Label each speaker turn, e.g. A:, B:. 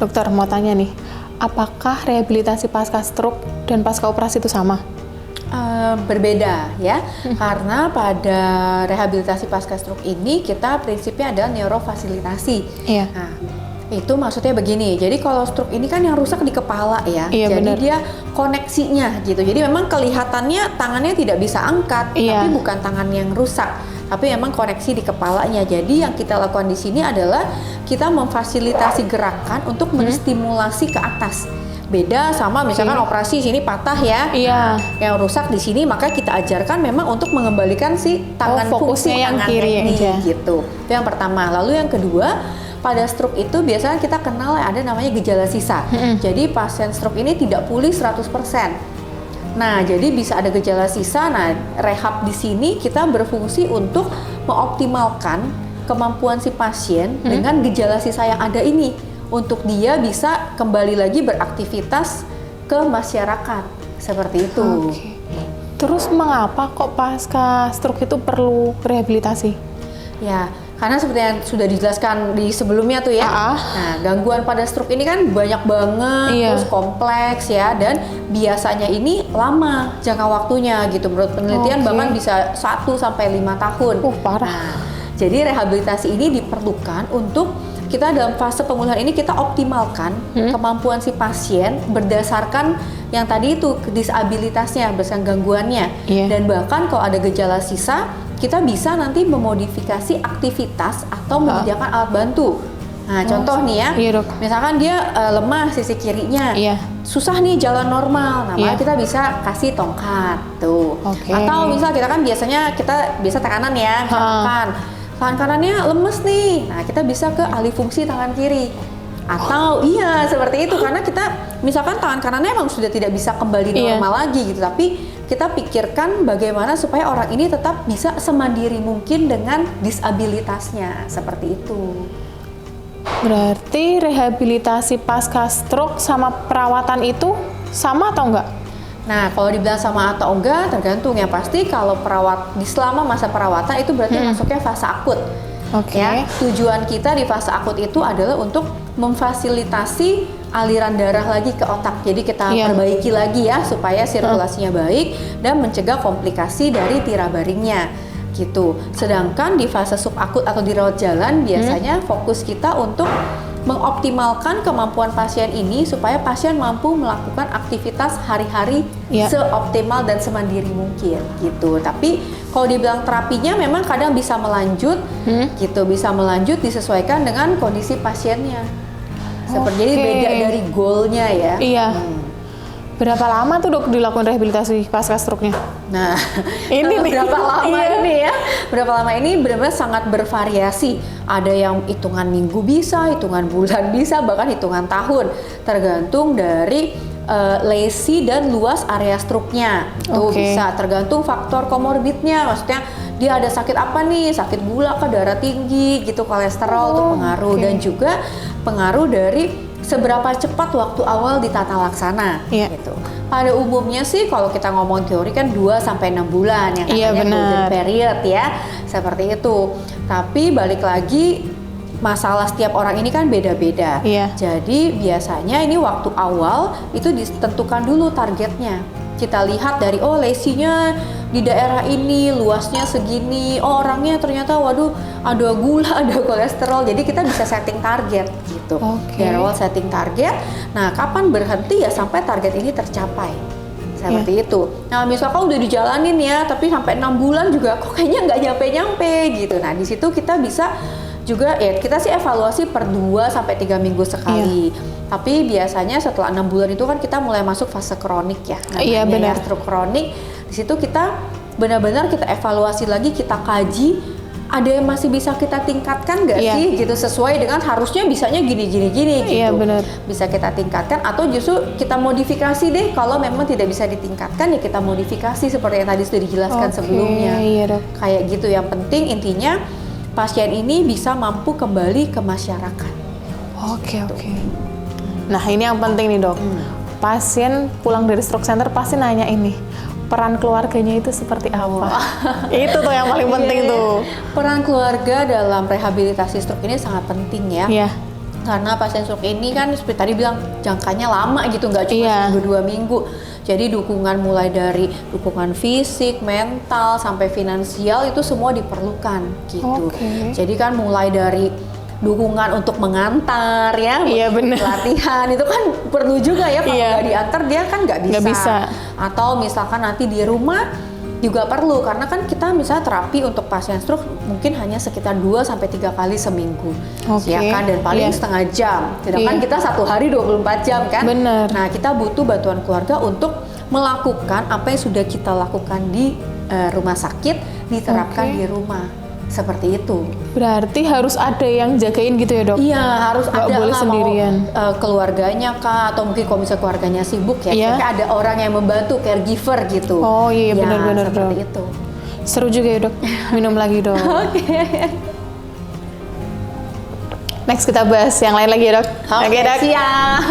A: Dokter, mau tanya nih, apakah rehabilitasi pasca stroke dan pasca operasi itu sama?
B: Berbeda ya, karena pada rehabilitasi pasca stroke ini kita prinsipnya adalah neurofasilitasi.
A: Iya.
B: Nah, itu maksudnya begini, jadi kalau stroke ini kan yang rusak di kepala ya,
A: Iya,
B: jadi
A: benar.
B: dia koneksinya gitu, jadi memang kelihatannya tangannya tidak bisa angkat,
A: Iya.
B: tapi bukan tangan yang rusak, tapi memang koneksi di kepalanya. Jadi yang kita lakukan di sini adalah kita memfasilitasi gerakan untuk menstimulasi ke atas. Beda sama misalkan operasi sini patah ya,
A: Iya.
B: yang rusak di sini, maka kita ajarkan memang untuk mengembalikan si tangan
A: fokusnya
B: fungsi
A: yang
B: tangannya
A: kiri
B: ini
A: aja.
B: gitu. Itu yang pertama. Lalu yang kedua, pada stroke itu biasanya kita kenal ada namanya gejala sisa. Jadi pasien stroke ini tidak pulih 100%. Nah, jadi bisa ada gejala sisa. Nah, rehab di sini kita berfungsi untuk mengoptimalkan kemampuan si pasien dengan gejala sisa yang ada ini, untuk dia bisa kembali lagi beraktivitas ke masyarakat seperti itu.
A: Oke. Terus mengapa kok pasca stroke itu perlu rehabilitasi?
B: Ya, karena seperti yang sudah dijelaskan di sebelumnya tuh ya. Nah, gangguan pada stroke ini kan banyak banget,
A: Iya.
B: terus kompleks ya, dan biasanya ini lama jangka waktunya gitu. Menurut penelitian
A: Oke.
B: bahkan bisa 1 sampai 5 tahun.
A: Parah.
B: Nah, jadi rehabilitasi ini diperlukan untuk kita dalam fase pemulihan ini kita optimalkan kemampuan si pasien berdasarkan yang tadi itu disabilitasnya, berdasarkan gangguannya.
A: Iya.
B: Dan bahkan kalau ada gejala sisa, kita bisa nanti memodifikasi aktivitas atau menyediakan alat bantu. Nah, contoh nih ya,
A: Iya, Dok.
B: misalkan dia lemah sisi kirinya,
A: Iya.
B: susah nih jalan normal, nah
A: Iya.
B: maka kita bisa kasih tongkat tuh.
A: Oke.
B: Atau misal kita kan biasanya kita biasa tekanan ya, misalkan tangan kanannya lemes nih, nah kita bisa ke alih fungsi tangan kiri. Atau iya seperti itu, karena kita misalkan tangan kanannya emang sudah tidak bisa kembali
A: Iya.
B: normal lagi gitu, tapi kita pikirkan bagaimana supaya orang ini tetap bisa semandiri mungkin dengan disabilitasnya, seperti itu.
A: Berarti rehabilitasi pasca stroke sama perawatan itu sama atau enggak?
B: Nah, kalau dibilang sama atau enggak tergantung, ya pasti kalau selama masa perawatan itu berarti masuknya fase akut.
A: Oke.
B: Ya, tujuan kita di fase akut itu adalah untuk memfasilitasi aliran darah lagi ke otak. Jadi kita
A: Iya.
B: perbaiki lagi ya supaya sirkulasinya baik dan mencegah komplikasi dari tirabaringnya gitu. Sedangkan di fase subakut atau dirawat jalan biasanya fokus kita untuk mengoptimalkan kemampuan pasien ini supaya pasien mampu melakukan aktivitas hari-hari
A: Iya.
B: seoptimal dan semandiri mungkin gitu. Tapi kalau dibilang terapinya memang kadang bisa melanjut gitu, bisa melanjut disesuaikan dengan kondisi pasiennya. Seperti jadi
A: Oke.
B: beda dari goalnya ya.
A: Iya. Berapa lama tuh Dok dilakukan rehabilitasi pasca stroke-nya?
B: Nah,
A: Ini nih.
B: berapa lama
A: Iya.
B: ini ya? Berapa lama ini benar-benar sangat bervariasi. Ada yang hitungan minggu bisa, hitungan bulan bisa, bahkan hitungan tahun. Tergantung dari lesi dan luas area struknya. Tuh
A: Oke.
B: bisa tergantung faktor komorbidnya. Maksudnya dia ada sakit apa nih? Sakit gula ke darah tinggi gitu, kolesterol tuh pengaruh.
A: oke.
B: Dan juga pengaruh dari seberapa cepat waktu awal ditata laksana
A: Iya.
B: gitu. Pada umumnya sih kalau kita ngomong teori kan 2 sampai 6 bulan yang
A: Iya,
B: katanya
A: benar.
B: golden period ya. Seperti itu. Tapi balik lagi masalah setiap orang ini kan beda-beda.
A: Iya.
B: Jadi biasanya ini waktu awal itu ditentukan dulu targetnya. Kita lihat dari lesinya di daerah ini luasnya segini, orangnya ternyata waduh ada gula, ada kolesterol, jadi kita bisa setting target gitu.
A: Oke.
B: Dari awal setting target, nah kapan berhenti ya sampai target ini tercapai. Seperti itu. Nah misalkan udah dijalanin ya, tapi sampai 6 bulan juga kok kayaknya nggak nyampe-nyampe gitu. Nah di situ kita bisa juga ya kita sih evaluasi per 2 sampai 3 minggu sekali. Tapi biasanya setelah 6 bulan itu kan kita mulai masuk fase kronik ya.
A: Iya, benar.
B: Stroke kronik. Di situ kita benar-benar kita evaluasi lagi, kita kaji ada yang masih bisa kita tingkatkan nggak
A: Iya.
B: sih gitu, sesuai dengan harusnya bisanya gini gitu.
A: Iya, benar.
B: Bisa kita tingkatkan atau justru kita modifikasi deh, kalau memang tidak bisa ditingkatkan ya kita modifikasi seperti yang tadi sudah dijelaskan
A: Oke,
B: sebelumnya.
A: iya, Dok.
B: Kayak gitu, yang penting intinya pasien ini bisa mampu kembali ke masyarakat.
A: Oke. Nah ini yang penting nih Dok. Pasien pulang dari stroke center pasti nanya ini, peran keluarganya itu seperti apa? Itu tuh yang paling penting
B: Iya.
A: tuh.
B: Peran keluarga dalam rehabilitasi stroke ini sangat penting ya.
A: Iya.
B: Karena pasien stroke ini kan seperti tadi bilang jangkanya lama gitu, nggak cuma
A: Iya.
B: seminggu 2 minggu. Jadi dukungan mulai dari dukungan fisik, mental, sampai finansial itu semua diperlukan gitu.
A: Oke.
B: Jadi kan mulai dari dukungan untuk mengantar ya,
A: Iya, bener.
B: latihan itu kan perlu juga ya, kalau
A: Iya.
B: nggak diantar dia kan nggak bisa.
A: Nggak bisa.
B: Atau misalkan nanti di rumah juga perlu, karena kan kita misalnya terapi untuk pasien stroke mungkin hanya sekitar 2-3 kali seminggu.
A: Oke.
B: Ya kan, dan paling
A: Iya.
B: setengah jam. Sedangkan
A: Iya.
B: kita 1 hari 24 jam kan.
A: Bener.
B: Nah, kita butuh bantuan keluarga untuk melakukan apa yang sudah kita lakukan di rumah sakit, diterapkan
A: Oke.
B: di rumah. Seperti itu.
A: Berarti harus ada yang jagain gitu ya dok?
B: Iya, harus
A: Nggak
B: ada
A: boleh
B: lah,
A: sendirian.
B: mau keluarganya kah, atau mungkin kalau misalnya keluarganya sibuk ya,
A: Iya.
B: mereka ada orang yang membantu, caregiver gitu.
A: Oh iya,
B: Ya,
A: benar-benar,
B: seperti
A: Dok.
B: itu.
A: Seru juga ya dok. Minum lagi dok. Next kita bahas yang lain lagi ya dok.
B: Oke,
A: Dok.
B: siap.